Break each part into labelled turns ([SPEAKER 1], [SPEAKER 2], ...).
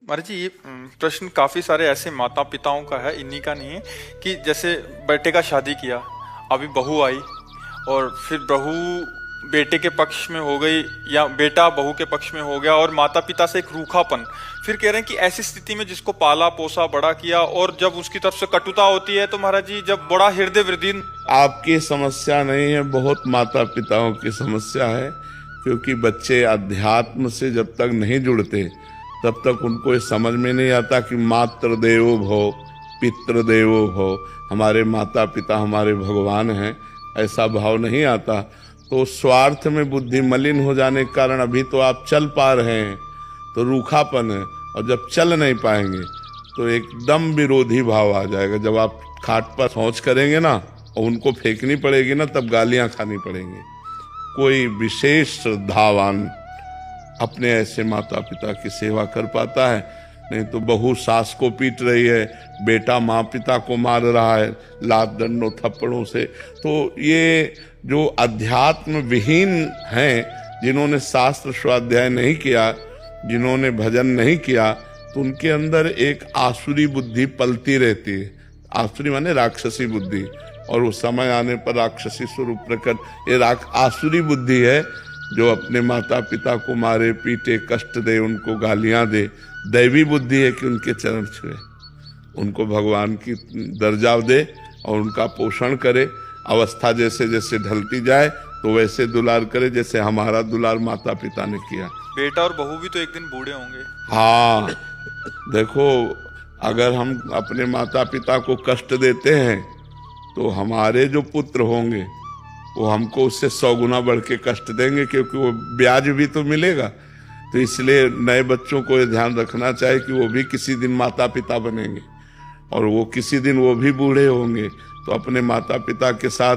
[SPEAKER 1] महाराज जी, ये प्रश्न काफी सारे ऐसे माता पिताओं का है, इन्हीं का नहीं है। कि जैसे बेटे का शादी किया, अभी बहू आई, और फिर बहू बेटे के पक्ष में हो गई या बेटा बहू के पक्ष में हो गया, और माता पिता से एक रूखापन। फिर कह रहे हैं कि ऐसी स्थिति में जिसको पाला पोसा बड़ा किया, और जब उसकी तरफ से कटुता होती है, तो महाराज जी जब बड़ा हृदय वृद्धि।
[SPEAKER 2] आपकी समस्या नहीं है, बहुत माता पिताओं की समस्या है। क्योंकि बच्चे अध्यात्म से जब तक नहीं जुड़ते तब तक उनको ये समझ में नहीं आता कि मातृ देवो भव, पितृ देवो भव, हमारे माता पिता हमारे भगवान हैं, ऐसा भाव नहीं आता। तो स्वार्थ में बुद्धि मलिन हो जाने के कारण अभी तो आप चल पा रहे हैं तो रूखापन है, और जब चल नहीं पाएंगे तो एकदम विरोधी भाव आ जाएगा। जब आप खाट पर शौच करेंगे ना और उनको फेंकनी पड़ेगी ना, तब गालियां खानी पड़ेंगी। कोई विशेष श्रद्धावान अपने ऐसे माता पिता की सेवा कर पाता है। नहीं तो बहू सास को पीट रही है, बेटा माँ पिता को मार रहा है लात डंडों थप्पड़ों से। तो ये जो अध्यात्म विहीन हैं, जिन्होंने शास्त्र स्वाध्याय नहीं किया, जिन्होंने भजन नहीं किया, तो उनके अंदर एक आसुरी बुद्धि पलती रहती है। आसुरी माने राक्षसी बुद्धि, और उस समय आने पर राक्षसी स्वरूप प्रकट। ये आसुरी बुद्धि है जो अपने माता पिता को मारे पीटे, कष्ट दे, उनको गालियां दे। दैवी बुद्धि है कि उनके चरण छुए, उनको भगवान की दर्जा दे और उनका पोषण करे। अवस्था जैसे जैसे ढलती जाए तो वैसे दुलार करे, जैसे हमारा दुलार माता पिता ने किया।
[SPEAKER 1] बेटा और बहू भी तो एक दिन बूढ़े होंगे।
[SPEAKER 2] हाँ, देखो, अगर हम अपने माता पिता को कष्ट देते हैं तो हमारे जो पुत्र होंगे वो हमको उससे 100 गुना बढ़ के कष्ट देंगे, क्योंकि वो ब्याज भी तो मिलेगा। तो इसलिए नए बच्चों को ये ध्यान रखना चाहिए कि वो भी किसी दिन माता पिता बनेंगे, और वो किसी दिन वो भी बूढ़े होंगे। तो अपने माता पिता के साथ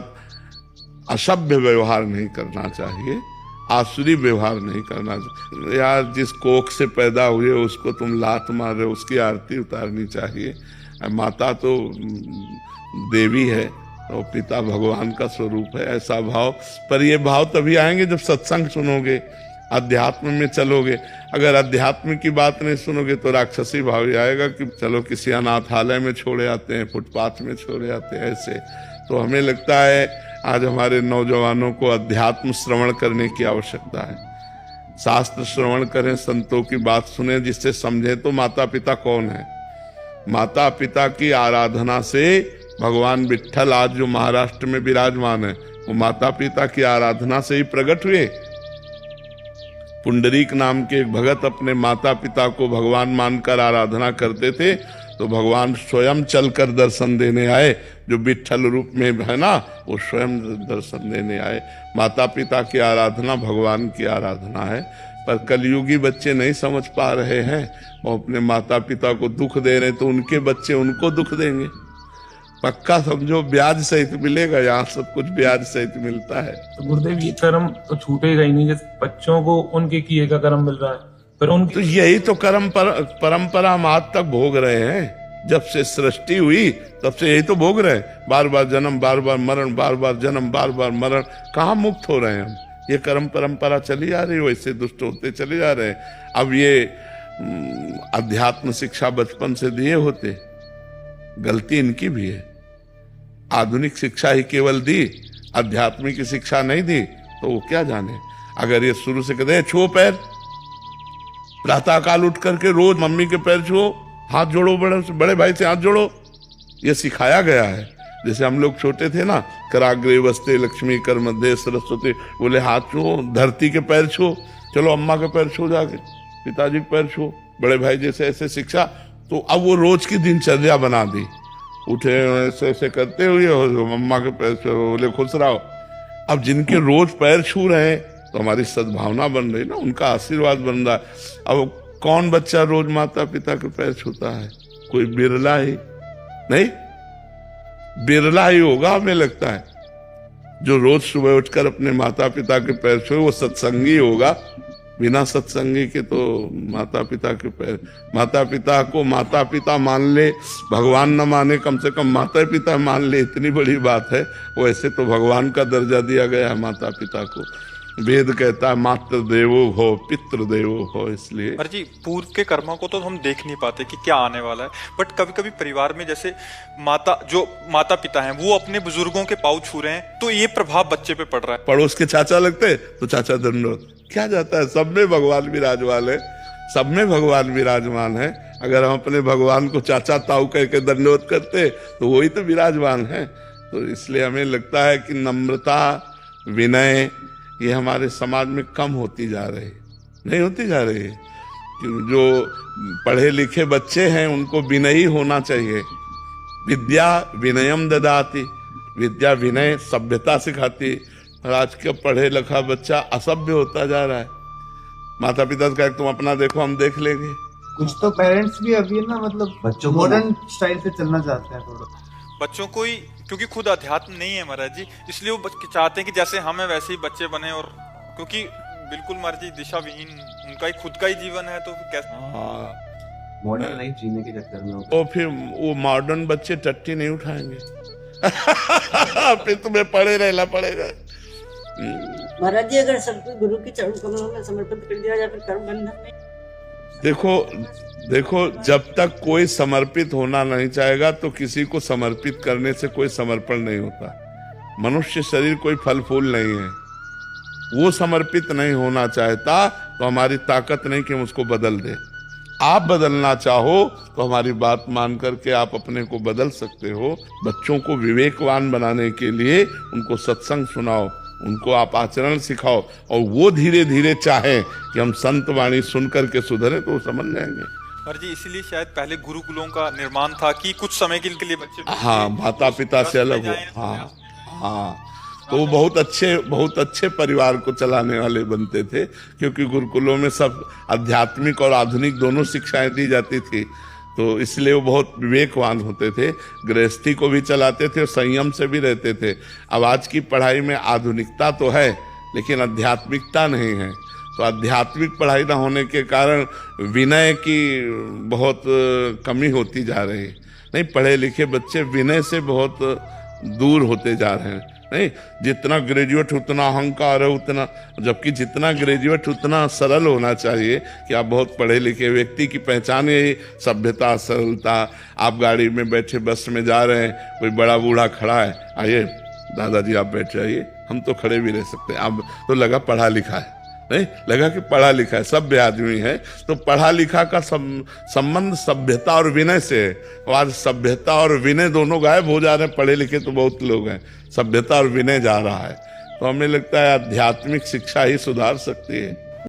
[SPEAKER 2] असभ्य व्यवहार नहीं करना चाहिए, आसुरी व्यवहार नहीं करना चाहिए। यार, जिस कोख से पैदा हुए उसको तुम लात मार रहे हो, उसकी आरती उतारनी चाहिए। माता तो देवी है और पिता भगवान का स्वरूप है, ऐसा भाव। पर ये भाव तभी आएंगे जब सत्संग सुनोगे, अध्यात्म में चलोगे। अगर अध्यात्म की बात नहीं सुनोगे तो राक्षसी भाव ही आएगा कि चलो किसी अनाथालय में छोड़े आते हैं, फुटपाथ में छोड़े आते हैं, ऐसे। तो हमें लगता है आज हमारे नौजवानों को अध्यात्म श्रवण करने की आवश्यकता है। शास्त्र श्रवण करें, संतों की बात सुने, जिससे समझे तो माता पिता कौन है। माता पिता की आराधना से भगवान विट्ठल आज जो महाराष्ट्र में विराजमान है, वो माता पिता की आराधना से ही प्रकट हुए। पुंडरीक नाम के एक भगत अपने माता पिता को भगवान मानकर आराधना करते थे, तो भगवान स्वयं चलकर दर्शन देने आए। जो विट्ठल रूप में है ना, वो स्वयं दर्शन देने आए। माता पिता की आराधना भगवान की आराधना है। पर कलयुगी बच्चे नहीं समझ पा रहे हैं, वो अपने माता पिता को दुख दे रहे, तो उनके बच्चे उनको दुख देंगे। पक्का समझो, ब्याज सहित मिलेगा। यहाँ सब कुछ ब्याज सहित मिलता है।
[SPEAKER 3] तो गुरुदेव, ये कर्म तो छूटेगा ही नहीं। जैसे बच्चों को उनके किए का कर्म मिल रहा है, पर उनकी
[SPEAKER 2] तो यही तो परंपरा हम आज तक भोग रहे हैं। जब से सृष्टि हुई तब से यही तो भोग रहे हैं। बार बार जन्म, बार बार मरण, बार बार जन्म, बार बार मरण। कहाँ मुक्त हो रहे हैं हम? ये कर्म परंपरा चली आ रही है, वैसे दुष्ट होते चले जा रहे हैं। अब ये अध्यात्म शिक्षा बचपन से दिए होते, गलती इनकी भी है। आधुनिक शिक्षा ही केवल दी, आध्यात्मिक शिक्षा नहीं दी, तो वो क्या जाने। अगर ये शुरू से कहते हैं छुओ पैर, प्रातः काल उठ करके रोज मम्मी के पैर छुओ, हाथ जोड़ो, बड़े भाई से हाथ जोड़ो, ये सिखाया गया है। जैसे हम लोग छोटे थे ना, कराग्रे वस्ते लक्ष्मी कर मध्य सरस्वती, बोले हाथ छुओ, धरती के पैर छुओ, चलो अम्मा के पैर छुओ, जाके पिताजी के पैर छुओ, बड़े भाई जैसे ऐसे शिक्षा। तो अब वो रोज की दिनचर्या बना दी। उठे ऐसे ऐसे करते हुए अम्मा के पैर छुओ, बोले खुश रहो। अब जिनके रोज पैर छू रहे हैं तो हमारी सद्भावना बन रही ना, उनका आशीर्वाद बन रहा है। अब कौन बच्चा रोज माता पिता के पैर छूता है? कोई बिरला ही नहीं, बिरला ही होगा हमें लगता है जो रोज सुबह उठकर अपने माता पिता के पैर छुए। वो सत्संगी होगा, बिना सत्संगी के तो माता पिता के पैर। माता पिता को माता पिता मान ले, भगवान न माने, कम से कम माता पिता मान ले, इतनी बड़ी बात है। वैसे तो भगवान का दर्जा दिया गया है माता पिता को। वेद कहता है मातृ देवो भव पितृ देवो भव, इसलिए
[SPEAKER 1] पर जी पूर्व के कर्मों को तो हम देख नहीं पाते कि क्या आने वाला है, बट कभी कभी परिवार में जैसे माता पिता हैं वो अपने बुजुर्गों के पाँव छू रहे हैं तो ये प्रभाव बच्चे पे पड़ रहा है।
[SPEAKER 2] पड़ोस के चाचा लगते तो चाचा दंडोत, क्या जाता है, सब में भगवान विराजमान है, सब में भगवान विराजमान है। अगर हम अपने भगवान को चाचा ताऊ कह के दंडवत करते तो वही तो विराजमान है। तो इसलिए हमें लगता है कि नम्रता विनय ये हमारे समाज में कम होती जा रही, नहीं होती जा रही है। जो पढ़े लिखे बच्चे हैं उनको विनयी होना चाहिए। विद्या विनयम ददाति, विद्या विनय सभ्यता सिखाती। और आज का पढ़े लिखा बच्चा असभ्य होता जा रहा है। माता पिता का तुम अपना देखो हम देख लेंगे।
[SPEAKER 4] कुछ तो पेरेंट्स भी अभी ना मतलब बच्चों मॉडर्न स्टाइल से चलना चाहते हैं थोड़ा,
[SPEAKER 1] बच्चों को ही, क्योंकि खुद अध्यात्म नहीं है महाराज जी, इसलिए वो चाहते हैं कि जैसे हम है वैसे ही बच्चे बने। और क्योंकि बिल्कुल महाराज जी दिशा विहीन उनका ही खुद का ही जीवन है तो फिर कैसे
[SPEAKER 4] मॉडर्न लाइफ जीने के चक्कर में
[SPEAKER 2] और फिर वो मॉडर्न बच्चे टट्टी नहीं उठाएंगे। फिर तुम्हें पड़े रहना पड़ेगा।
[SPEAKER 5] महाराज जी अगर सब गुरु के चरण कमलों में समर्पित कर दिया या फिर कर्म बंधन में,
[SPEAKER 2] देखो जब तक कोई समर्पित होना नहीं चाहेगा तो किसी को समर्पित करने से कोई समर्पण नहीं होता। मनुष्य शरीर कोई फल फूल नहीं है, वो समर्पित नहीं होना चाहता तो हमारी ताकत नहीं कि हम उसको बदल दे। आप बदलना चाहो तो हमारी बात मान करके आप अपने को बदल सकते हो। बच्चों को विवेकवान बनाने के लिए उनको सत्संग सुनाओ, उनको आप आचरण सिखाओ, और वो धीरे धीरे चाहे कि हम संत वाणी सुन करके सुधरे तो वो समझ जाएंगे।
[SPEAKER 1] और जी इसीलिए शायद पहले गुरुकुलों का निर्माण था कि कुछ समय के लिए बच्चे
[SPEAKER 2] हाँ माता पिता से अलग हो। हाँ हाँ, तो वो बहुत अच्छे परिवार को चलाने वाले बनते थे, क्योंकि गुरुकुलों में सब आध्यात्मिक और आधुनिक दोनों शिक्षाएं दी जाती थी। तो इसलिए वो बहुत विवेकवान होते थे, गृहस्थी को भी चलाते थे और संयम से भी रहते थे। अब आज की पढ़ाई में आधुनिकता तो है लेकिन आध्यात्मिकता नहीं है। तो आध्यात्मिक पढ़ाई ना होने के कारण विनय की बहुत कमी होती जा रही है। नहीं, पढ़े लिखे बच्चे विनय से बहुत दूर होते जा रहे हैं। नहीं, जितना ग्रेजुएट उतना अहंकार है, उतना, जबकि जितना ग्रेजुएट उतना सरल होना चाहिए कि आप बहुत पढ़े लिखे व्यक्ति की पहचान यही सभ्यता सरलता। आप गाड़ी में बैठे बस में जा रहे हैं, कोई बड़ा बूढ़ा खड़ा है, आइए दादाजी आप बैठ जाइए, हम तो खड़े भी रह सकते हैं। अब तो लगा पढ़ा लिखा है, नहीं लगा कि पढ़ा लिखा है, सभ्य आदमी है। तो पढ़ा लिखा का संबंध सभ्यता और विनय से है। और आज सभ्यता और विनय दोनों गायब हो जा रहे हैं। पढ़े लिखे तो बहुत लोग हैं, सभ्यता और विनय जा रहा है। तो हमें लगता है आध्यात्मिक शिक्षा ही सुधार सकती है।